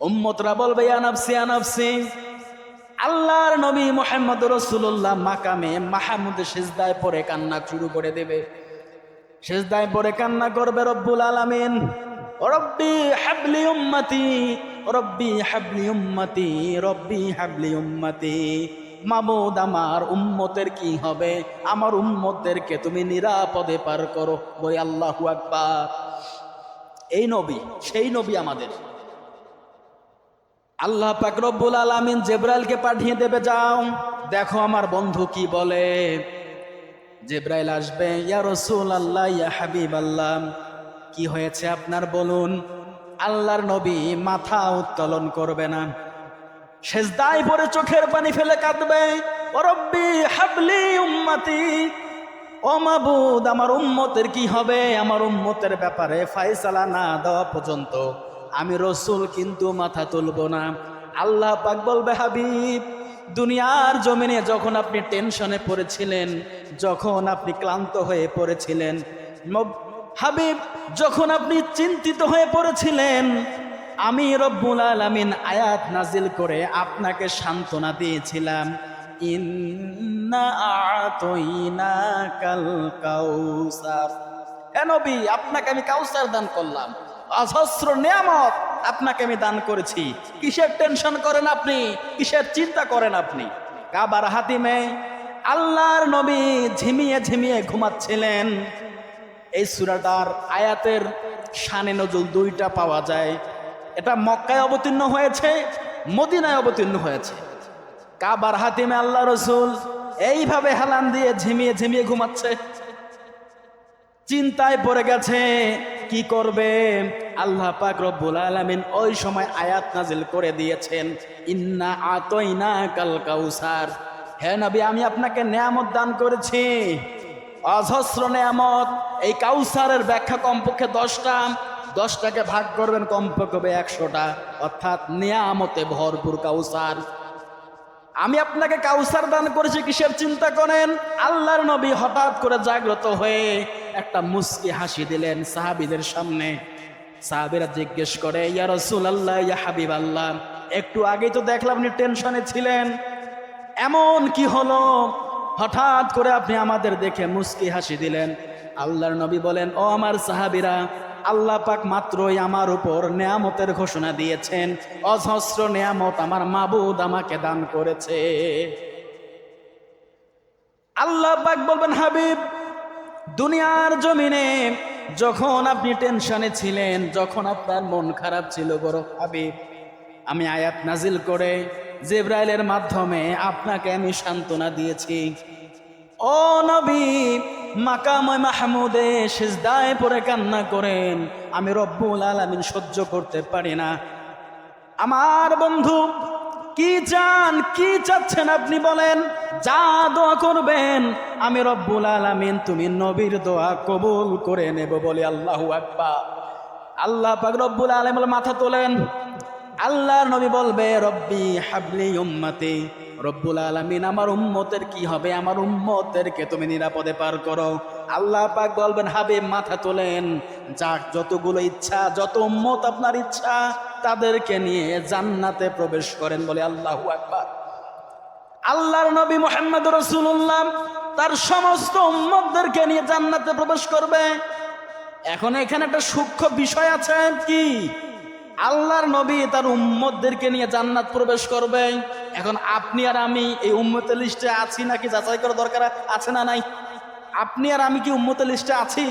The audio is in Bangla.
উম্মতরা বলবে ইয়া নাফসি ইয়া নাফসি। আল্লাহর নবী মুহাম্মদ রাসূলুল্লাহ মাকামে মাহমুদে সিজদায় পড়ে কান্না শুরু করে দেবে। সিজদায় পড়ে কান্না করবে রব্বুল আলামিন, রব্বি হাবলি উম্মতি, রব্বি হাবলি উম্মতি, রব্বি হাবলি উম্মতি। মাবুদ আমার উম্মতের কি হবে, আমার উম্মতদেরকে তুমি নিরাপদে পার করো। বলি আল্লাহু আকবার। এই নবী সেই নবী আমাদের। আল্লাহ পাক রব্বুল আলামিন জিবরাইলকে পাঠিয়ে দেবে, যাও দেখো আমার বন্ধু কি বলে। জিবরাইল আসবে, ইয়া রাসূলুল্লাহ ইয়া হাবিবাল্লাহ, কি হয়েছে আপনার বলুন। আল্লাহর নবী মাথা উত্তোলন করবে না, সিজদায় পড়ে চোখের পানি ফেলে কাঁদবে, ও রব্বি হাবলি উম্মতি, ও মাবুদ আমার উম্মতের কি হবে, আমার উম্মতের ব্যাপারে ফয়সালা না দেওয়া পর্যন্ত আমি রসুল কিন্তু মাথা তুলব না। আল্লাহ পাক বলবে, হাবিব দুনিয়ার জমিনে যখন আপনি টেনশনে পড়েছিলেন, যখন আপনি ক্লান্ত হয়ে পড়েছিলেন, হাবিব যখন আপনি চিন্তিত হয়ে পড়েছিলেন, আমি রব্বুল আলামিন আয়াত নাজিল করে আপনাকে সান্ত্বনা দিয়েছিলাম, ইন্না আ'তাইনাকাল কাউসার। হে নবী আপনাকে আমি কাউসার দান করলাম, অজস্র নিয়ামত আপনাকে আমি দান করেছি। কিসের টেনশন করেন আপনি, কিসের চিন্তা করেন আপনি। কাবার হাতিমে আল্লাহর নবী ঝিমিয়ে ঝিমিয়ে ঘুমাচ্ছিলেন। এই সূরাটার আয়াতের শানে নজুল দুইটা পাওয়া যায়। এটা মক্কায় অবতীর্ণ হয়েছে, মদিনায় অবতীর্ণ হয়েছে। কাবার হাতিমে আল্লাহ রসুল এইভাবে হেলান দিয়ে ঝিমিয়ে ঝিমিয়ে ঘুমাচ্ছে, চিন্তায় পড়ে গেছে কি করবে। আল্লাহ পাক রব্বুল আলামিন ওই সময় আয়াত নাজিল করে দিয়েছেন, ইন্না আ'তাইনাকাল কাউসার। হে নবী আমি আপনাকে নিয়ামত দান করেছি, অজস্র নিয়ামত। এই কাউসারের ব্যাখ্যা কমপক্ষে 10টা, 10টাকে ভাগ করবেন কমপক্ষে 100টা, অর্থাৎ নিয়ামতে ভরপুর কাউসার। আমি আপনাকে কাউসার দান করেছি, কিসের চিন্তা করেন। আল্লাহর নবী হঠাৎ করে জাগ্রত হয়ে একটা মুস্কি হাসি দিলেন সাহাবীদের সামনে। সাহাবীরা জিজ্ঞেস করে, ইয়া রাসূলুল্লাহ ইয়া হাবিবাল্লাহ, একটু আগেই তো দেখলাম আপনি টেনশনে ছিলেন, এমন কি হলো হঠাৎ করে আপনি আমাদের দেখে মুস্কি হাসি দিলেন। আল্লাহর নবী বলেন, ও আমার সাহাবীরা, আল্লাহ পাক মাত্রই আমার উপর নেয়ামতের ঘোষণা দিয়েছেন, অজস্র নেয়ামত আমার মাবুদ আমাকে দান করেছে। আল্লাহ পাক বলবেন, হাবিব দুনিয়ার জমিনে যখন আপনি টেনশনে ছিলেন, যখন আপনার মন খারাপ ছিল বড় হাবিব, আমি আয়াত নাজিল করে জিবরাইলের মাধ্যমে আপনাকে আমি সান্ত্বনা দিয়েছি। ও নবী মাকামে মাহমুদে সিজদায় পড়ে কান্না করেন, আমি রব্বুল আলামিন সহ্য করতে পারি না। আমার বন্ধু কি চান, কি চাচ্ছেন আপনি বলেন, যা দোয়া করবেন আমি রব্বুল আলামিন তুমি নবীর দোয়া কবুল করে নেব। বলি আল্লাহু আকবার। আল্লাহ পাক রব্বুল আলামিন মাথা তোলেন, আল্লাহর নবী বলবে, রব্বি হাবলি উম্মতি, রব্বুল আলামিন আমার উম্মতের কি হবে, আমার উম্মতদেরকে তুমি নিরাপদে পার করো। আল্লাহ পাক বলবেন, হাবিব মাথা তোলেন, যাক যতগুলো ইচ্ছা, যত উম্মত আপনার ইচ্ছা তাদেরকে নিয়ে জান্নাতে প্রবেশ করেন। বলে আল্লাহু আকবার। আল্লাহর নবী মুহাম্মদ রাসূলুল্লাহ তার সমস্ত উম্মতদেরকে নিয়ে জান্নাতে প্রবেশ করবে। এখন এখানে একটা সূক্ষ্ম বিষয় আছে, কি আল্লাহর নবী তার উম্মতদেরকে নিয়ে জান্নাত প্রবেশ করবে। এখন আপনি আর আমি এই উম্মতের লিস্টে আছি নাকি যাচাই করা দরকার আছে না নাই? আপনি আর আমি কি উম্মতের লিস্টে আছি?